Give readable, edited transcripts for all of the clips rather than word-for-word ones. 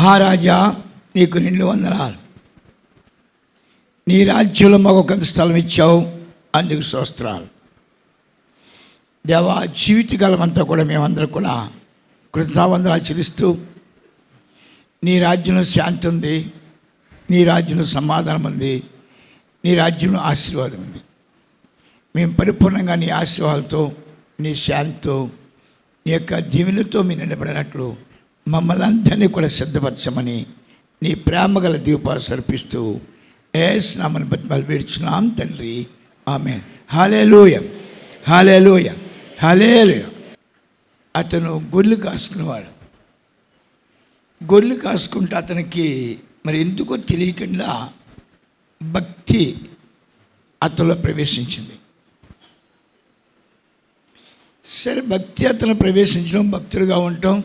మహారాజా, నీకు నిండు వందనాలు. నీ రాజ్యంలో మాకు కొంత స్థలం ఇచ్చావు, అందుకు స్తోత్రాలు. దేవా, జీవితకాలం అంతా కూడా మేమందరం కూడా కృతజ్ఞతావందనాలు చెల్లిస్తూ, నీ రాజ్యంలో శాంతి ఉంది, నీ రాజ్యంలో సమాధానం ఉంది, నీ రాజ్యంలో ఆశీర్వాదం ఉంది. మేము పరిపూర్ణంగా నీ ఆశీర్వాదాలతో, నీ శాంతితో, నీ యొక్క దీవెనతో మీ నిండబడినట్లు మమ్మల్ని అందరినీ కూడా సిద్ధపరచమని నీ ప్రేమ గల దీపాలు సమర్పిస్తూ యేసు నామమున బతిమాలి వేడుచున్నాం తండ్రి, ఆమేన్. హల్లెలూయా, హల్లెలూయా, హల్లెలూయా. అతను గొర్రెలు కాసుకునేవాడు. గొర్రెలు కాసుకుంటే అతనికి మరి ఎందుకో తెలియకుండా భక్తి అతనిలో ప్రవేశించింది. సరే, భక్తి అతను ప్రవేశించడం, భక్తులుగా ఉండటం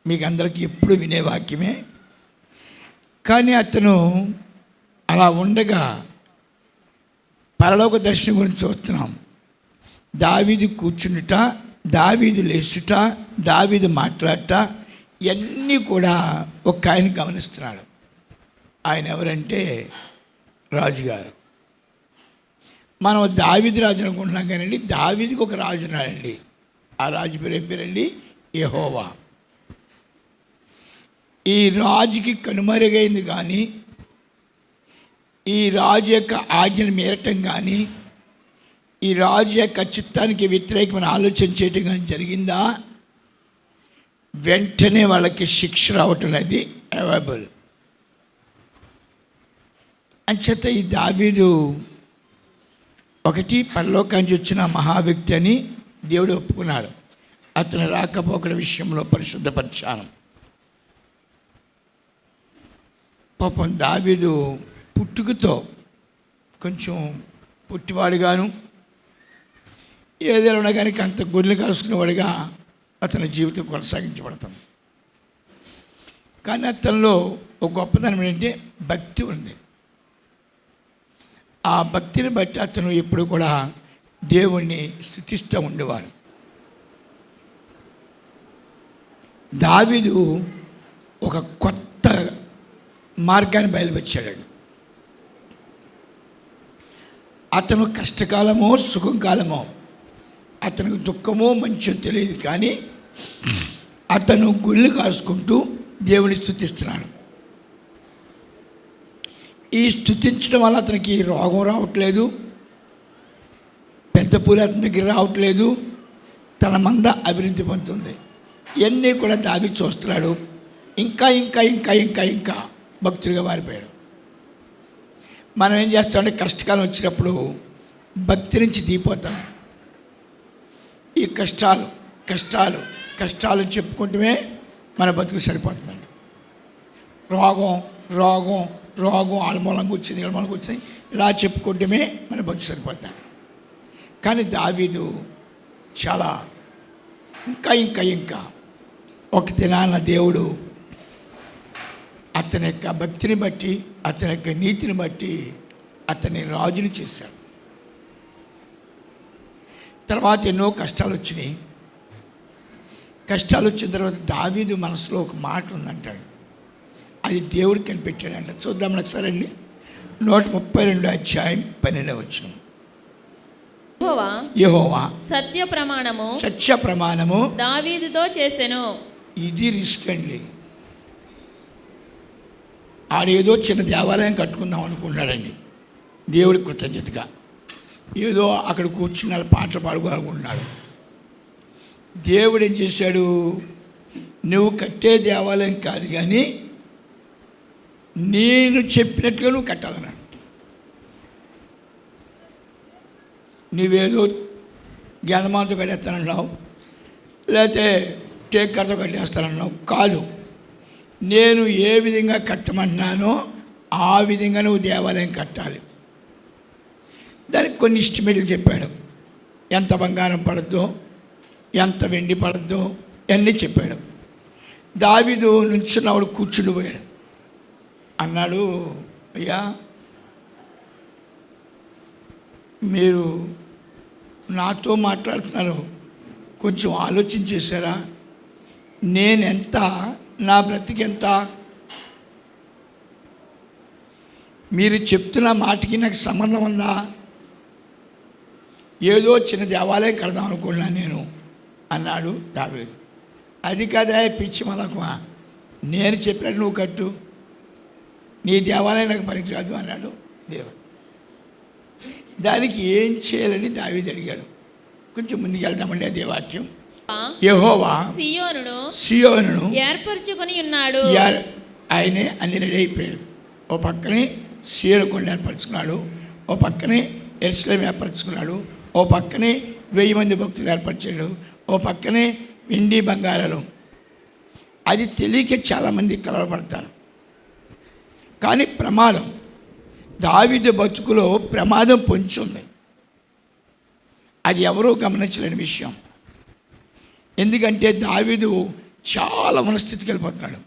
మీకు అందరికీ ఎప్పుడు వినే వాక్యమే. కానీ అతను అలా ఉండగా పరలోక దర్శనం గురించి చూస్తున్నాం. దావీదు కూర్చుండుట, దావీదు లేచుట, దావీదు మాట్లాడట, ఇవన్నీ కూడా ఒక ఆయన గమనిస్తున్నాడు. ఆయన ఎవరంటే రాజుగారు. మనం దావీదు రాజు అనుకుంటున్నాం కానండి, దావీదుకి ఒక రాజు ఉన్నాడండి. ఆ రాజు పేరు ఏం పేరండి? యెహోవా. ఈ రాజుకి కనుమరుగైంది కానీ, ఈ రాజు యొక్క ఆజ్ఞను మీరటం కానీ, ఈ రాజు యొక్క చిత్తానికి వ్యతిరేకమైన ఆలోచన చేయటం కానీ జరిగిందా, వెంటనే వాళ్ళకి శిక్ష రావటం అనేది అవైలబుల్. అంచేత ఈ దావీదు ఒకటి పరలోకానికి వచ్చిన మహా వ్యక్తి అని దేవుడు ఒప్పుకున్నాడు. అతను రాకపోకల విషయంలో పరిశుద్ధపరిచాను. పాపం దావీదు పుట్టుకతో కొంచెం పుట్టివాడుగాను, ఏదైనా కానీ అంత గొర్రెలు కాసుకునేవాడిగా అతని జీవితం కొనసాగించబడుతుంది. కానీ అతనిలో ఒక గొప్పదనం ఏంటంటే భక్తి ఉంది. ఆ భక్తిని బట్టి అతను ఎప్పుడు కూడా దేవుణ్ణి స్తుతిస్తూ ఉండేవాడు. దావీదు ఒక కొత్త మార్గాన్ని బయలుపెట్టాడు. అతను కష్టకాలమో సుఖకాలమో, అతనికి దుఃఖమో మంచో తెలియదు, కానీ అతను గొర్రెలు కాసుకుంటూ దేవుని స్తుతిస్తున్నాడు. ఈ స్తుతించడం వల్ల అతనికి రోగం రావట్లేదు, పెద్ద పూలు అతని దగ్గర రావట్లేదు, తన మంద అభివృద్ధి పొందుతుంది. ఇవన్నీ కూడా దావీదు చూస్తున్నాడు. ఇంకా ఇంకా ఇంకా ఇంకా ఇంకా భక్తుడిగా మారిపోయాడు. మనం ఏం చేస్తామంటే కష్టకాలం వచ్చినప్పుడు భక్తి నుంచి దిగిపోతాం. ఈ కష్టాలు కష్టాలు కష్టాలు చెప్పుకుంటూనే మన బతుకు సరిపోతుందండి. రోగం రోగం రోగం ఆలమూలంగా వచ్చింది, ఇళ్ళమూలంగా వచ్చింది, ఇలా చెప్పుకుంటూనే మన బతుకు సరిపోతాం. కానీ దావీదు చాలా ఇంకా ఇంకా ఇంకా ఒక దినాన దేవుడు అతని యొక్క భక్తిని బట్టి, అతని యొక్క నీతిని బట్టి అతన్ని రాజుని చేశాడు. తర్వాత ఎన్నో కష్టాలు వచ్చినాయి. కష్టాలు వచ్చిన తర్వాత దావీదు మనసులో ఒక మాట ఉందంటాడు, అది దేవుడు కనిపెట్టాడంట. చూద్దాం ఒకసారి అండి. 132 అధ్యాయం 12 వచనం. యెహోవా సత్య ప్రమాణము దావీదుతో చేసెను. ఇది రిస్క్ అండి. ఆడేదో చిన్న దేవాలయం కట్టుకుందాం అనుకున్నాడండి, దేవుడి కృతజ్ఞతగా. ఏదో అక్కడ కూర్చుని పాటలు పాడుకోవాలనుకుంటున్నాడు. దేవుడు ఏం చేశాడు? నువ్వు కట్టే దేవాలయం కాదు కానీ నేను చెప్పినట్లుగా నువ్వు కట్టాలన్నాడు. నువ్వేదో జ్ఞానమాతో కట్టేస్తానన్నావు, లేకపోతే టేకర్తో కట్టేస్తానన్నావు. కాదు, నేను ఏ విధంగా కట్టమంటున్నానో ఆ విధంగా నువ్వు దేవాలయం కట్టాలి. దానికి కొన్ని ఎస్టిమేట్లు చెప్పాడు. ఎంత బంగారం పడద్దో, ఎంత వెండి పడద్దో అన్నీ చెప్పాడు. దావీదు నుంచున్నవాడు కూర్చుండిపోయాడు. అన్నాడు, అయ్యా, మీరు నాతో మాట్లాడుతున్నారు, కొంచెం ఆలోచన చేశారా? నేనెంత, నా బ్రతికెంత, మీరు చెప్తున్న మాటకి నాకు సంబంధం ఉందా? ఏదో చిన్న దేవాలయం కడదాం అనుకున్నాను నేను అన్నాడు దావీదు. అది కదా పిచ్చి మలకుమా, నేను చెప్పినట్టు నువ్వు కట్టు, నీ దేవాలయం నాకు పనికిరాదు అన్నాడు దేవుడు. దానికి ఏం చేయాలని దావీదు అడిగాడు. కొంచెం ముందుకు వెళ్దామండి. అదే వాక్యం. యెహోవా సియోనును ఏర్పరచుకొని ఉన్నాడు. ఆయనే అన్ని రెడీ అయిపోయాడు. ఓ పక్కనే సియోను కొండ ఏర్పరచుకున్నాడు, ఓ పక్కనే యెరూషలేము ఏర్పరచుకున్నాడు, ఓ పక్కనే 1000 మంది భక్తులు ఏర్పరిచాడు, ఓ పక్కనే వెండి బంగారాలు. అది తెలియక చాలామంది కలవపడతారు. కానీ ప్రమాదం, దావీదు బతుకులో ప్రమాదం పొంచి ఉంది. అది ఎవరూ గమనించలేని విషయం. ఎందుకంటే దావీదు చాలా మనస్థితికి వెళ్ళిపోతున్నాడు.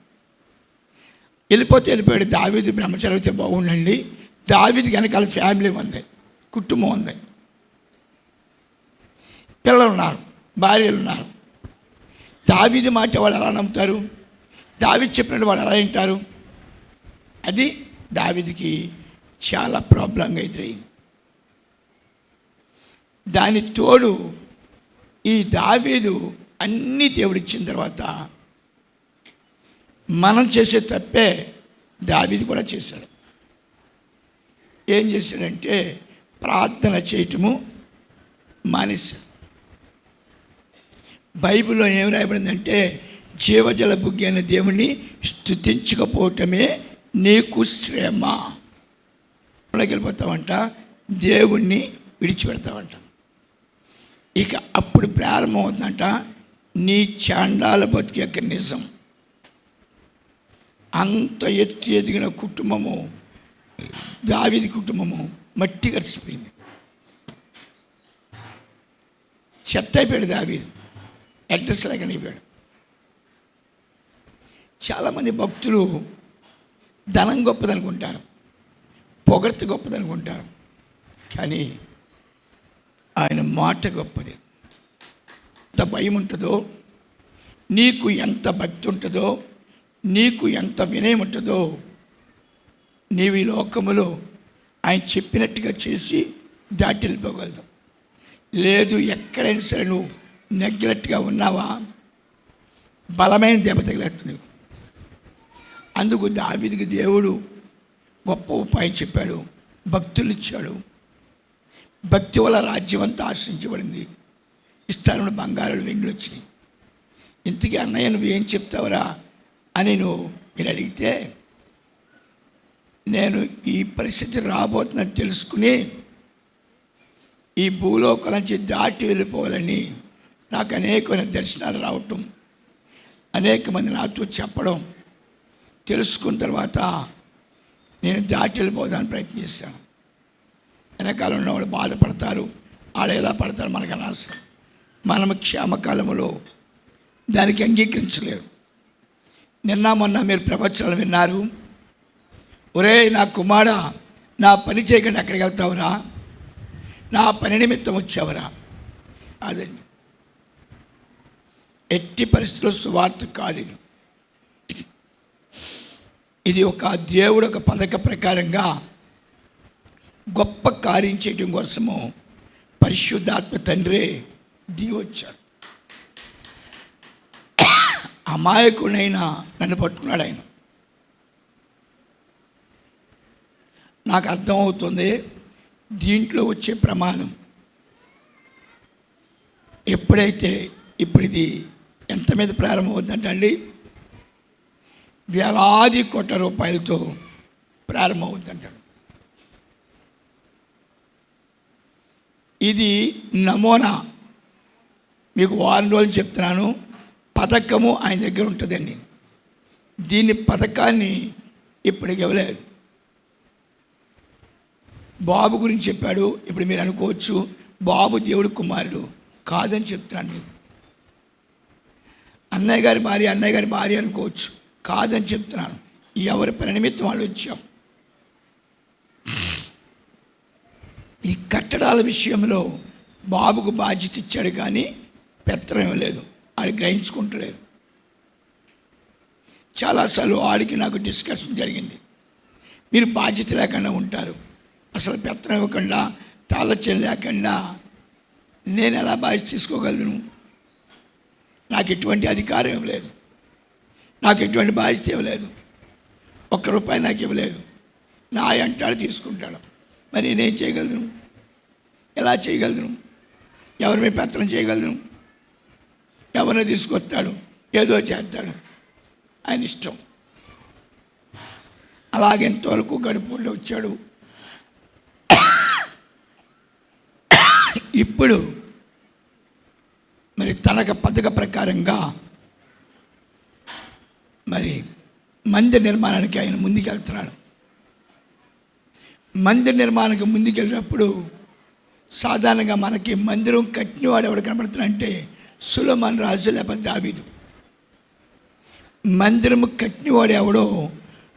వెళ్ళిపోయాడు. దావీదు బ్రహ్మచారి అయితే బాగుండండి. దావీదు వెనకాల ఫ్యామిలీ ఉంది, కుటుంబం ఉంది, పిల్లలు ఉన్నారు, భార్యలు ఉన్నారు. దావీదు మాట వాళ్ళు ఎలా నమ్ముతారు? దావీదు చెప్పినట్టు వాళ్ళు ఎలా వింటారు? అది దావీదుకి చాలా ప్రాబ్లంగా ఎదురైంది. దాని తోడు ఈ దావీదు అన్నీ దేవుడిచ్చిన తర్వాత మనం చేసే తప్పే దావీదు కూడా చేశాడు. ఏం చేశాడంటే ప్రార్థన చేయటము మానేశాడు. బైబిల్లో ఏం రాయబడిందంటే జీవజల బుగ్గి అనే దేవుణ్ణి స్తుతించకపోవటమే నీకు శ్రమ. వెళ్ళిపోతావంట, దేవుణ్ణి విడిచిపెడతావంట. ఇక అప్పుడు ప్రారంభమవుతుందంట నీ చాండాల బతుకు యొక్క నిజం. అంత ఎత్తు ఎదిగిన కుటుంబము, దావీదు కుటుంబము మట్టి కలిసిపోయింది. చెత్త అయిపోయాడు దావీదు, అడ్రస్ లేకుండా అయిపోయాడు. చాలామంది భక్తులు ధనం గొప్పదనుకుంటారు, పొగడ్త గొప్పదనుకుంటారు, కానీ ఆయన మాట గొప్పది. ఎంత భయం ఉంటుందో, నీకు ఎంత భక్తి ఉంటుందో, నీకు ఎంత వినయం ఉంటుందో, నీవు ఈ లోకములో ఆయన చెప్పినట్టుగా చేసి దాటి వెళ్ళిపోగలదు. లేదు, ఎక్కడైనా సరే నువ్వు నెగ్గినట్టుగా ఉన్నావా, బలమైన దెబ్బ తగిలేస్తుంది నీకు. అందుకు దావీదుకి దేవుడు గొప్ప ఉపాయం చెప్పాడు, భక్తులు ఇచ్చాడు. భక్తి వల్ల రాజ్యం అంతా ఆశ్రయించబడింది. ఇస్తాను బంగారాలు వెండి వచ్చినాయి. ఇంతకీ అన్నయ్య నువ్వు ఏం చెప్తావురా అని మీరు అడిగితే, నేను ఈ పరిస్థితి రాబోతుందని తెలుసుకుని ఈ భూలోకం నుంచి దాటి వెళ్ళిపోవాలని నాకు అనేకమైన దర్శనాలు రావటం, అనేక మంది నాతో చెప్పడం తెలుసుకున్న తర్వాత నేను దాటి వెళ్ళిపోదానికి ప్రయత్నం చేశాను. వెనకాలం ఉన్న వాళ్ళు బాధపడతారు, వాళ్ళు ఎలా పడతారు మనకు అనవసరం. మనం క్షేమకాలంలో దానికి అంగీకరించలేరు. నిన్న మొన్న మీరు ప్రవచనాలు విన్నారు, ఒరే నా కుమారుడా, నా పని చేయకుండా ఎక్కడికి వెళ్తావురా, నా పని నిమిత్తం వచ్చావురా. అదండి, ఎట్టి పరిస్థితుల్లో సువార్త కాదు. ఇది ఒక దేవుడు ఒక పథక ప్రకారంగా గొప్ప కార్యం చేయటం కోసము పరిశుద్ధాత్మ తండ్రి దిగి వచ్చాడు. అమాయకుడైనా నన్ను పట్టుకున్నాడు ఆయన. నాకు అర్థమవుతుంది దీంట్లో వచ్చే ప్రమాదం. ఎప్పుడైతే ఇప్పుడు ఇది ఎంత మీద ప్రారంభమవుతుందంటే అండి, వేలాది కోట్ల రూపాయలతో ప్రారంభమవుతుందంటాడు. ఇది నమూనా, మీకు వారం రోజులు చెప్తున్నాను. పథకము ఆయన దగ్గర ఉంటుందండి. దీని పథకాన్ని ఇప్పటికి ఇవ్వలేదు. బాబు గురించి చెప్పాడు. ఇప్పుడు మీరు అనుకోవచ్చు బాబు దేవుడు కుమారుడు కాదని చెప్తున్నాను. నేను అన్నయ్య గారి భార్య అనుకోవచ్చు, కాదని చెప్తున్నాను. ఎవరి పని నిమిత్తం వాళ్ళు వచ్చాం. ఈ కట్టడాల విషయంలో బాబుకు బాధ్యత ఇచ్చాడు, కానీ పెత్తనం లేదు, ఆడు గ్రహించుకుంటలేదు. చాలాసార్లు ఆడికి నాకు డిస్కషన్ జరిగింది. మీరు బాధ్యత లేకుండా ఉంటారు. అసలు పెత్తనం ఇవ్వకుండా తాళచ్యం లేకుండా నేను ఎలా బాధ్యత తీసుకోగలను? నాకు ఎటువంటి అధికారం ఇవ్వలేదు, నాకు ఎటువంటి బాధ్యత ఇవ్వలేదు, ₹1 నాకు ఇవ్వలేదు. నా అంటాడు తీసుకుంటాడు. మరి నేనేం చేయగలను? ఎలా చేయగలను? ఎవరి మీద పెత్తనం చేయగలను? ఎవరిని తీసుకొస్తాడు, ఏదో చేస్తాడు, ఆయన ఇష్టం. అలాగే ఎంతవరకు గడుపుకుంటూ వచ్చాడు. ఇప్పుడు మరి తనకు పథక ప్రకారంగా మరి మందిర నిర్మాణానికి ఆయన ముందుకెళ్తున్నాడు. మందిర నిర్మాణానికి ముందుకెళ్ళినప్పుడు సాధారణంగా మనకి మందిరం కట్టినవాడు ఎవడు కనబడుతున్నాడంటే సొలొమోను రాజు లేకపోతే దావీదు. మందిరము కట్టినవాడు ఎవడో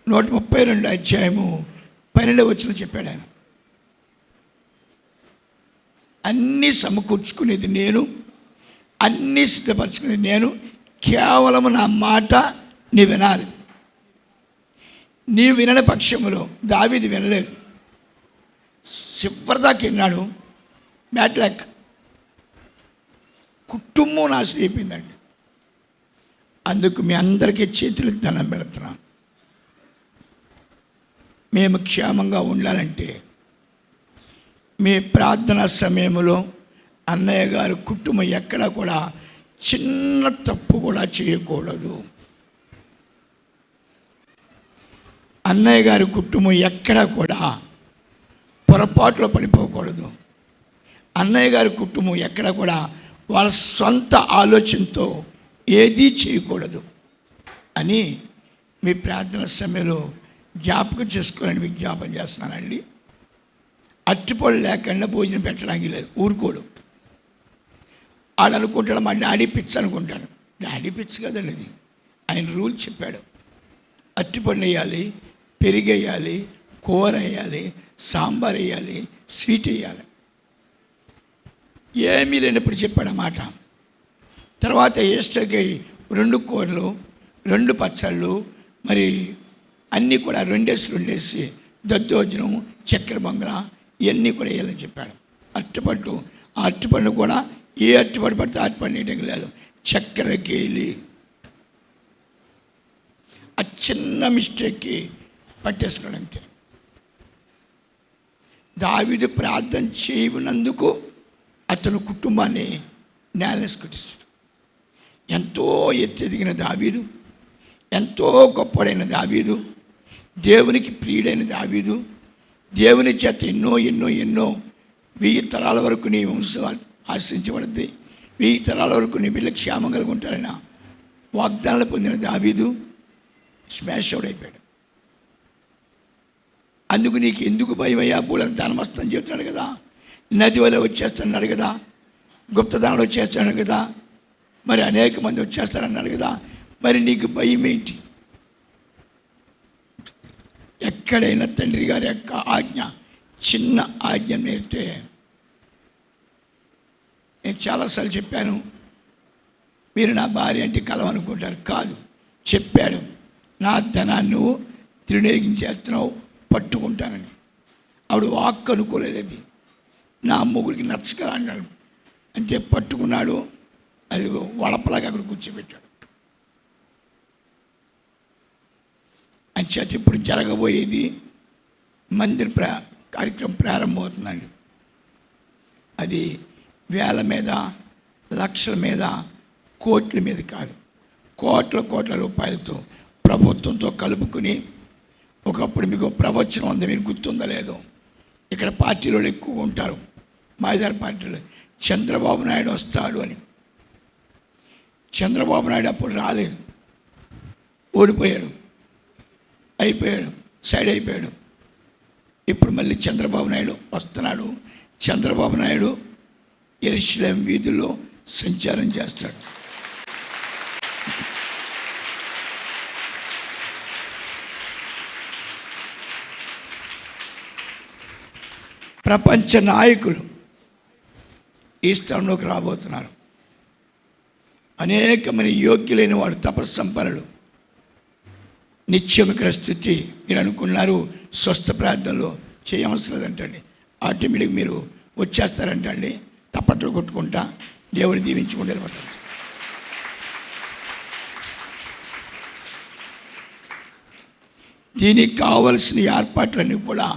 132 చెప్పాడు ఆయన. అన్నీ సమకూర్చుకునేది నేను, అన్నీ సిద్ధపరచుకునేది నేను, కేవలం నా మాట నీ వినాలి. నీవు వినని పక్షములో దావీదు వినలేదు, చివరిదాకా విన్నాడు. బ్యాడ్ లక్, కుటుంబం నాశనం అయిపోయిందండి. అందుకు మీ అందరికీ చేతులు దండం పెడుతున్నాను. మేము క్షేమంగా ఉండాలంటే మీ ప్రార్థనా సమయంలో అన్నయ్య గారి కుటుంబం ఎక్కడా కూడా చిన్న తప్పు కూడా చేయకూడదు. అన్నయ్య గారి కుటుంబం ఎక్కడా కూడా పొరపాట్లో పడిపోకూడదు. అన్నయ్య గారి కుటుంబం ఎక్కడ కూడా వాళ్ళ సొంత ఆలోచనతో ఏదీ చేయకూడదు అని మీ ప్రార్థన సమయంలో జ్ఞాపకం చేసుకోవాలని విజ్ఞాపన చేస్తున్నానండి. అట్టిపళ్ళు లేకుండా భోజనం పెట్టడానికి లేదు, ఊరుకోడు. ఆడు అనుకుంటాడు మా డాడీ పిచ్చి అనుకుంటాడు. డాడీ పిచ్చి కదండి, అది ఆయన రూల్ చెప్పాడు. అట్టిపళ్ళు వేయాలి, పెరుగు వేయాలి, కూర వేయాలి, సాంబార్ వేయాలి, స్వీట్ వేయాలి. ఏమీ లేనప్పుడు చెప్పాడు మాట. తర్వాత ఈస్టర్కి 2 కూరలు, 2 పచ్చళ్ళు, మరి అన్నీ కూడా 2 దద్దోజనం, చక్కెర పొంగల ఇవన్నీ కూడా వేయాలని చెప్పాడు. అరటిపండు, ఆ అరటిపండు కూడా ఏ అరటిపండు పడితే అరటిపండు వేయడం లేదు, చక్కెర కేలి. ఆ చిన్న మిస్టేక్కి పట్టేసుకోవడం అంతే. దావీదు ప్రార్థన చేయనందుకు అతను కుటుంబాన్ని నేలస్కొట్టిస్తాడు. ఎంతో ఎత్తెదిగిన దావీదు, ఎంతో గొప్పడైన దావీదు, దేవునికి ప్రియుడైన దావీదు, దేవుని చేత ఎన్నో 1000 తరాల వరకు నీ వంశం ఆశ్రయించబడింది, 1000 తరాల వరకు నీ వీళ్ళ క్షేమం కలిగి ఉంటారన్న వాగ్దానాలు పొందిన దావీదు స్మాష్ అవుట్ అయిపోయాడు. అందుకు నీకు ఎందుకు భయం అయ్యా, భూలను దానం వస్తుందని చెప్తున్నాడు కదా, నది వల్ల వచ్చేస్తున్నాడు కదా, గుప్తదానాలు వచ్చేస్తున్నాడు కదా, మరి అనేక మంది వచ్చేస్తారన్నాడు కదా, మరి నీకు భయం ఏంటి? ఎక్కడైనా తండ్రి గారి యొక్క ఆజ్ఞ, చిన్న ఆజ్ఞ నేర్తే, నేను చాలాసార్లు చెప్పాను, మీరు నా భార్య అంటే కలవనుకుంటారు, కాదు, చెప్పాడు, నా ధనాన్ని నువ్వు దుర్వినియోగించేస్తున్నావు, పట్టుకుంటానని. ఆవిడ వాక్ అనుకోలేదు, అది నా మొగుడికి నచ్చకరా అన్నాడు, అంతే పట్టుకున్నాడు. అది వడపలాగా అక్కడ కూర్చోబెట్టాడు. అంచేత ఇప్పుడు జరగబోయేది మందిర కార్యక్రమం ప్రారంభమవుతుందండి. అది వేల మీద, లక్షల మీద, కోట్ల మీద కాదు, కోట్ల రూపాయలతో ప్రభుత్వంతో కలుపుకుని, ఒకప్పుడు మీకు ప్రవచనం ఉంది, మీరు గుర్తుందో లేదో, ఇక్కడ పార్టీలో ఎక్కువ ఉంటారు, మాజార్ పార్టీలో చంద్రబాబు నాయుడు వస్తాడు అని. చంద్రబాబు నాయుడు అప్పుడు రాలేదు, ఓడిపోయాడు, అయిపోయాడు, సైడ్ అయిపోయాడు. ఇప్పుడు మళ్ళీ చంద్రబాబు నాయుడు వస్తున్నాడు. చంద్రబాబు నాయుడు యెరూషలేము వీధుల్లో సంచారం చేస్తాడు. ప్రపంచ నాయకులు ఈ స్థలంలోకి రాబోతున్నారు. అనేకమైన యోగ్యులైన వాడు, తపస్సంపన్నులు, నిత్యం ఇక్కడ స్థుతి మీరు అనుకున్నారు స్వస్థ ప్రార్థనలో చేయవలసిన లేదంటండి. ఆటోమేటిక్ మీరు వచ్చేస్తారంటండి. తప్పట్లు కొట్టుకుంటా దేవుడు దీవించుకుంటే వెళ్ళిపోతారు. దీనికి కావలసిన ఏర్పాట్లన్నీ కూడా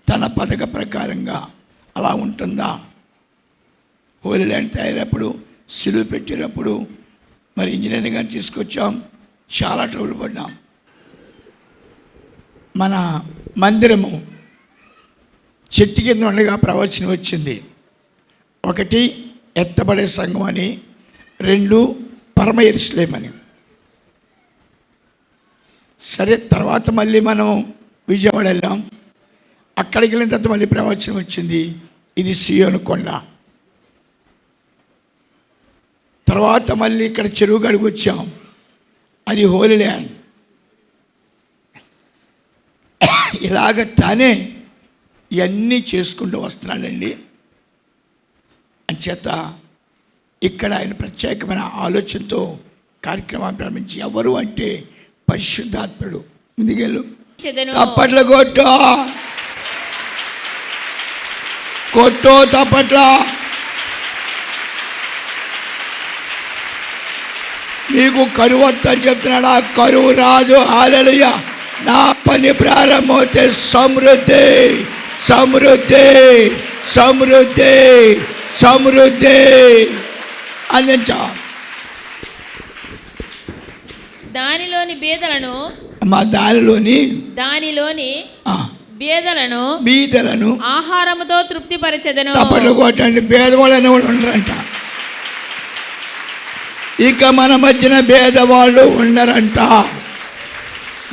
తన పథక ప్రకారంగా అలా ఉంటుందా? హోలీ ల్యాండ్ తయారైనప్పుడు సిలువ పెట్టేటప్పుడు మరి ఇంజనీరింగ్ గారిని తీసుకొచ్చాం, చాలా ట్రబుల్ పడ్డాం. మన మందిరము చెట్టు కింద ఉండగా ప్రవచనం వచ్చింది. 1 ఎత్తబడే సంఘం అని, 2 పరమ యెరూషలేము అని. సరే, తర్వాత మళ్ళీ మనం విజయవాడ వెళ్ళాం. అక్కడికి వెళ్ళిన తర్వాత మళ్ళీ ప్రవచనం వచ్చింది, ఇది సియోను కొండ. తర్వాత మళ్ళీ ఇక్కడ చెరువు గడికి వచ్చాం, అది హోలీ ల్యాండ్. ఇలాగ తానే ఇవన్నీ చేసుకుంటూ వస్తున్నాడండి. అంచేత ఇక్కడ ఆయన ప్రత్యేకమైన ఆలోచనతో కార్యక్రమాన్ని ప్రారంభించి, ఎవరు అంటే పరిశుద్ధాత్ముడు. ముందుకెళ్ళు, తప్పట్లు కొట్టు తప్పట్ల. నీకు కరువు వద్దని చెప్తున్నాడు, ఆ కరువు రాదు. హల్లెలూయా. నా పని ప్రారంభమైతే సమృద్ధి సమృద్ధి సమృద్ధి సమృద్ధి అందించా. దానిలోని బీదలను బీదలను ఆహారముతో తృప్తిపరచెదను. తప్పట్లు కొట్టండి. భేదవాళ్ళు అనేవాళ్ళు ఉండరంట. ఇక మన మధ్యన భేదవాళ్ళు ఉండరంట.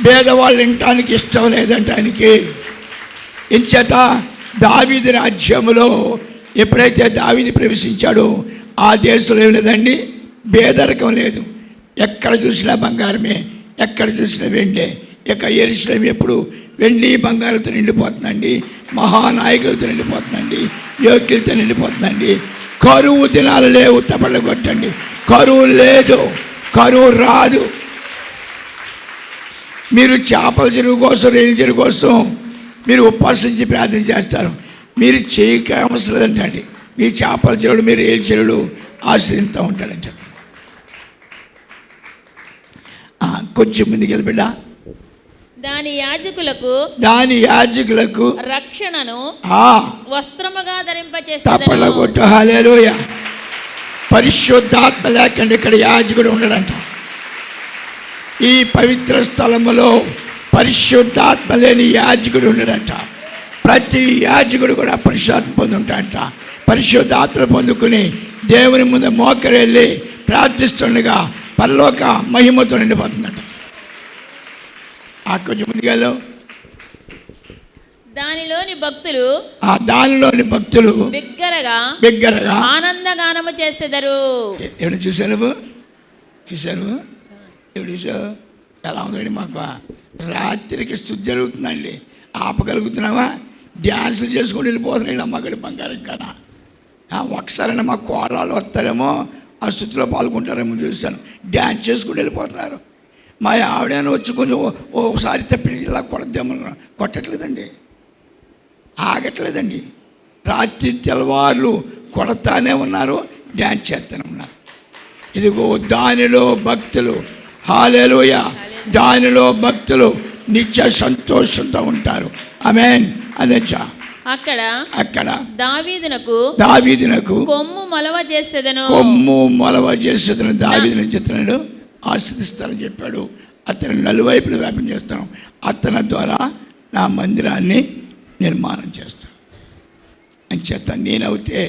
భేదవాళ్ళు వినటానికి ఇష్టం లేదంట ఆయనకి. ఇంచేత దావీదు రాజ్యములో ఎప్పుడైతే దావీదు ప్రవేశించాడో ఆ దేశంలో ఏం లేదండి, భేదరకం లేదు. ఎక్కడ చూసినా బంగారమే, ఎక్కడ చూసినా వెండే. ఇక యెరూషలేము ఎప్పుడు వెండి బంగారంతో నిండిపోతుందండి, మహానాయకులతో నిండిపోతుందండి, యోగ్యులతో నిండిపోతుందండి. కరువు దినాలు లేవు. తప్పట్లు కొట్టండి. కరువు లేదు, కరువు రాదు. మీరు చేపల చెరువు కోసం, రేణి చెరువు కోసం మీరు ఉపాసించి ప్రార్థన చేస్తారు. మీరు చేయక అవసరం లేదంటండి. మీ చేపల చెరువులు, మీరు రేణి చెరువులు ఆశ్రయిస్తూ ఉంటాడంట. కొంచెం ముందుకు వెళ్ళి బిడ్డ. దాని యాజకులకు రక్షణను వస్త్రముగా ధరింపచేస్తాడు. తప్పట్ల కొట్టు. హల్లెలూయా. పరిశుద్ధాత్మ లేకుండా ఇక్కడ యాజకుడు ఉండడంట. ఈ పవిత్ర స్థలములో పరిశుద్ధాత్మ లేని యాజకుడు ఉండడంట. ప్రతి యాజకుడు కూడా పరిశుద్ధాత్మ పొందుంటాడంట. పరిశుద్ధాత్మ పొందుకుని దేవుని ముందు మోకరెళ్ళి ప్రార్థిస్తుండగా పరలోక మహిమతో నిండిపోతుందట. ఆ కొంచెం ముందుగాలో దానిలోని భక్తులు బిగ్గరగా ఆనందగానము చేసేదరు. ఎవరు చూశాను ఎవడు చూసావు? ఎలా ఉందండి? మాకు రాత్రికి స్థుతి జరుగుతుందండి. ఆపగలుగుతున్నావా? డ్యాన్సులు చేసుకొని వెళ్ళిపోతున్నాయి అమ్మగడి బంగారం కన్నా. ఒకసారైనా మా కోలాలు వస్తారేమో, ఆ స్థుతిలో పాల్గొంటారేమో చూశాను. డ్యాన్స్ చేసుకుని వెళ్ళిపోతున్నారు. మా ఆవిడైనా వచ్చి కొంచెం ఒకసారి తప్పి ఇలా కొడద్దామన్నా కొట్టట్లేదండి, ఆగట్లేదండి. రాత్రి తెల్లవారులు కొడతానే ఉన్నారు, డ్యాన్స్ చేస్తూనే ఉన్నారు. ఇదిగో దానిలో భక్తులు, హల్లెలూయా, దానిలో భక్తులు నిత్య సంతోషంతో ఉంటారు. ఆమేన్. అదేచా అక్కడ దావీదునకు కొమ్ము మొలవ చేసేదను దావీదుని చెప్తున్నాడు. ఆశ్రదిస్తానని చెప్పాడు. అతను నలువైపులు వ్యాపం చేస్తాను. అతని ద్వారా నా మందిరాన్ని నిర్మాణం చేస్తాను అని చేత నేనైతే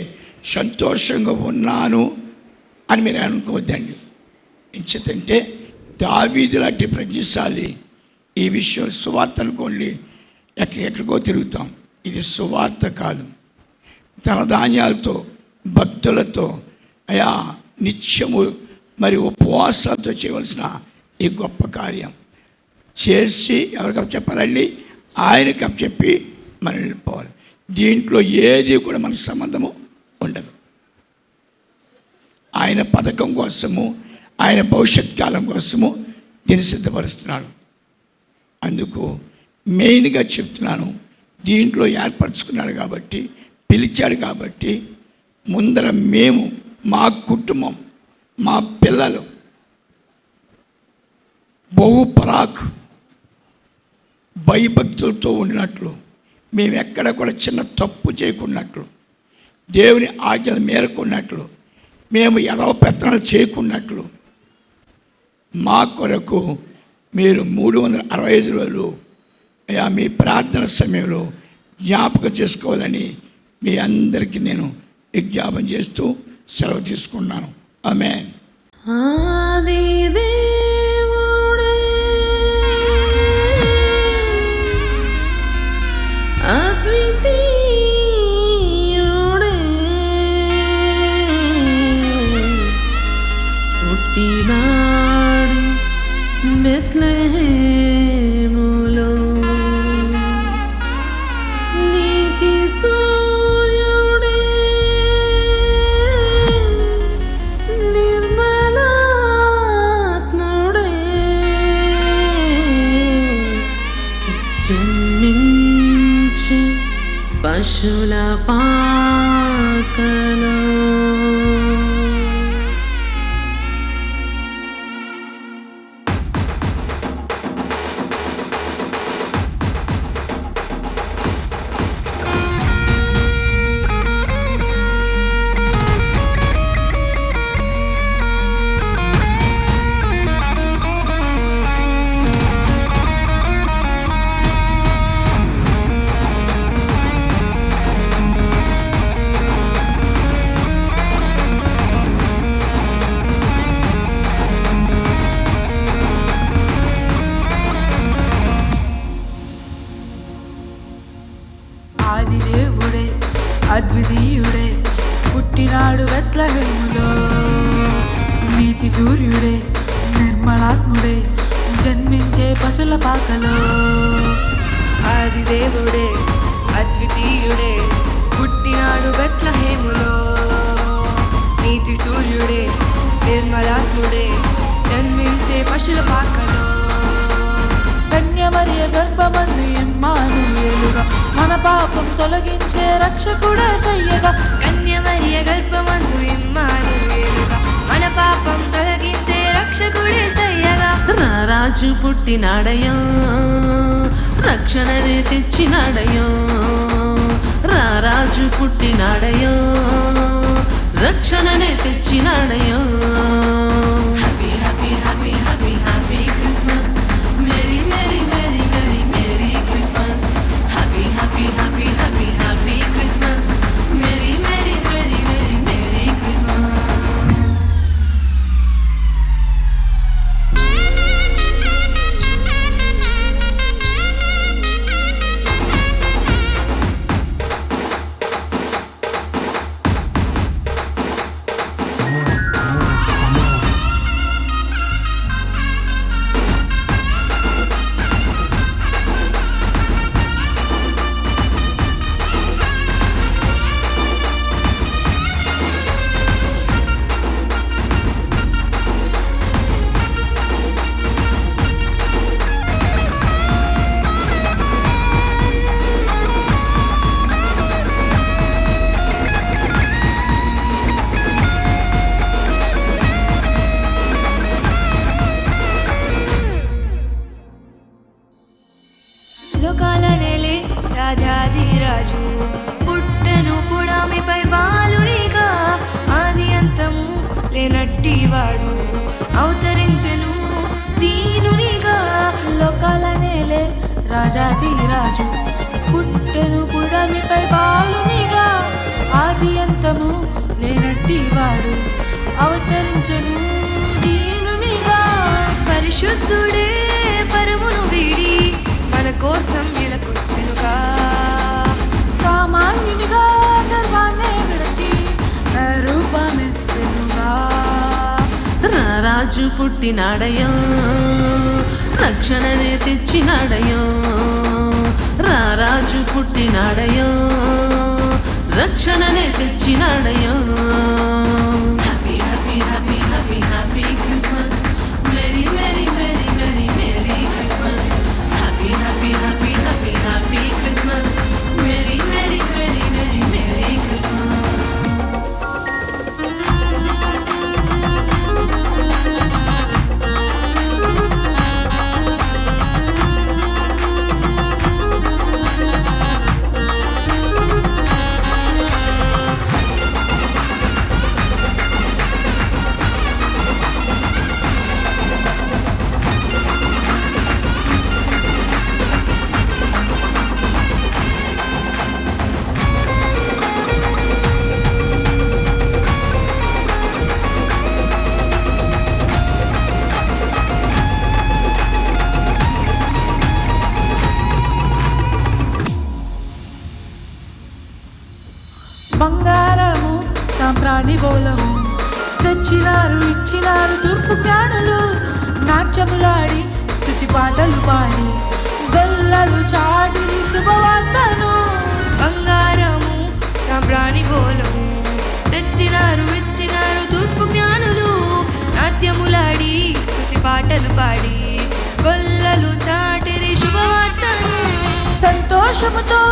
సంతోషంగా ఉన్నాను అని మీరు అనుకోవద్దండి. ఎంచేతంటే దావీదు లాంటి ప్రజాశాలి ఈ విషయం సువార్త అనుకోండి, ఎక్కడికో తిరుగుతాం. ఇది సువార్త కాదు. తన ధాన్యాలతో భక్తులతో అయా నిత్యము మరి ఉపవాసాలతో చేయవలసిన ఈ గొప్ప కార్యం చేసి ఎవరికి చెప్పాలండి? ఆయనకి చెప్పి మనం వెళ్ళిపోవాలి. దీంట్లో ఏది కూడా మనకు సంబంధము ఉండదు. ఆయన పథకం కోసము, ఆయన భవిష్యత్ కాలం కోసము దీన్ని సిద్ధపరుస్తున్నాడు. అందుకు మెయిన్గా చెప్తున్నాను, దీంట్లో ఏర్పరచుకున్నాడు కాబట్టి, పిలిచాడు కాబట్టి, ముందర మేము, మా కుటుంబం, మా పిల్లలు బహుపరాక్ భయభక్తులతో ఉండినట్లు, మేము ఎక్కడ కూడా చిన్న తప్పు చేయకున్నట్లు, దేవుని ఆజ్ఞల మేరకు ఉన్నట్లు, మేము ఎదవ పెత్తనాలు చేయకున్నట్లు, మా కొరకు మీరు 365 రోజులు మీ ప్రార్థన సమయంలో జ్ఞాపకం చేసుకోవాలని మీ అందరికీ నేను విజ్ఞాపన చేస్తూ సెలవు తీసుకున్నాను. ఆమేన్. బెత్లెహేములో నీతి సూర్యుడే, నిర్మలాత్ముడే, జన్మించి పశుల పాకలో ఆదిదేవుడే అద్వితీయుడే పుట్టినాడు బెత్లెహేములో, నీతి సూర్యుడే నిర్మలాత్ముడే జన్మించే పశుల పాకలో. ఆదిదేవుడే అద్వితీయుడే పుట్టినాడు బెత్లెహేములో, నీతి సూర్యుడే నిర్మలాత్ముడే జన్మించే పశుల పాకలో. కన్యమరియ గర్భమందు ఇమ్మానుయేలుగా మన పాపం తొలగించే రక్షకుడే సయ్యగా. కన్యమరియ గర్భమందు ఇమ్మానుయేలుగా మన పాపం తొలగించే రక్షకుడే సయ్యగా. రారాజు పుట్టినాడయో, రక్షణని తెచ్చినాడయో. రారాజు పుట్టినాడయో, రక్షణని తెచ్చినాడయో. Happy happy happy happy happy Christmas, merry merry merry merry merry Christmas. Happy happy happy happy happy Christmas, merry merry merry merry merry Christmas. లోకాల నేలే రాజాదిరాజు పుట్టెను పుడామిపై బాలునిగా, ఆది అంతము లేనట్టివాడు అవతరించెను దీనునిగా. లోకాల నేలే రాజాదిరాజు పుట్టెను పుడమిపై బాలునిగా, ఆది అంతము లేనట్టివాడు అవతరించెను దీనునిగా. పరిశుద్ధుడే పరమును వీడి మన కోసం ఇలకొచ్చెనుగా. సామాన్యునిగా సర్వాన్నే విడచి రూపమెత్తెనుగా. రారాజు పుట్టినాడయో, రక్షణని తెచ్చినాడయో. రారాజు పుట్టినాడయో, రక్షణని తెచ్చినాడయో. Happy happy happy happy happy Christmas, merry merry merry merry merry Christmas. Happy బంగారము సాంప్రాణి బోలము తెచ్చినారు ఇచ్చినారు తూర్పు జ్ఞానులు నాట్యములాడి స్తుతి పాటలు పాడి గొల్లలు చాటిరి శుభవార్తను. బంగారము సాంబ్రాణి బోలము తెచ్చినారు ఇచ్చినారు తూర్పు జ్ఞానులు నాట్యములాడి స్తుతి పాటలు పాడి గొల్లలు చాటిరి శుభవార్తను. సంతోషముతో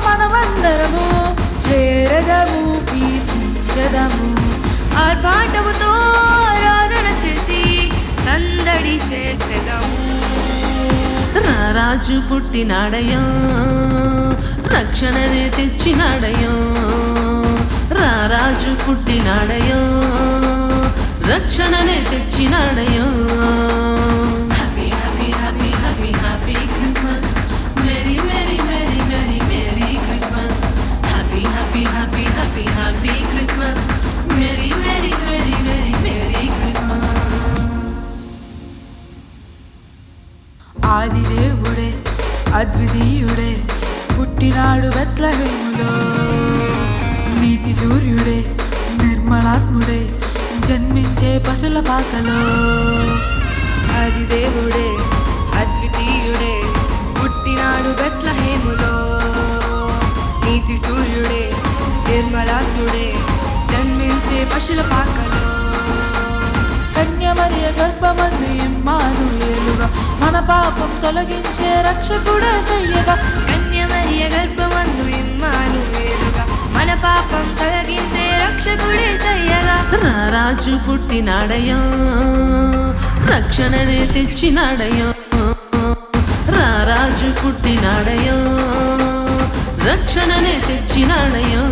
మనమందరము చేరదము కీర్తించదము ఆర్భాటముతో ఆరాధన చేసి సందడి చేసేదము. రారాజు పుట్టినాడయో రక్షణనే తెచ్చినాడయో రారాజు పుట్టినాడయో రక్షణనే తెచ్చినాడయో. Happy happy happy happy happy Christmas merry merry merry merry merry Christmas. Happy happy happy happy happy Christmas merry merry merry merry merry Christmas. ఆది దేవుడే అద్వితీయుడే పుట్టినాడు బెత్లెహేములో నీతి సూర్యుడే నిర్మలాత్ముడే జన్మించే పశుల పాకలో. ఆది దేవుడే అద్వితీయుడే పుట్టినాడు బెత్లెహేములో నీతి సూర్యుడే నిర్మలాత్ముడే జన్మించే పశుల పాకలో. కన్యమరియ గర్భమందు ఇమ్మానుయేలుగా మన పాపం తొలగించే రక్షకుడే సయ్యగా. కన్యమరియ గర్భమందు ఇమ్మానుయేలుగా మన పాపం తొలగించే రక్షకుడే సయ్యగా. రారాజు పుట్టినాడయో రక్షణనే తెచ్చినాడయో రారాజు పుట్టినాడయో రక్షణనే తెచ్చినాడయో.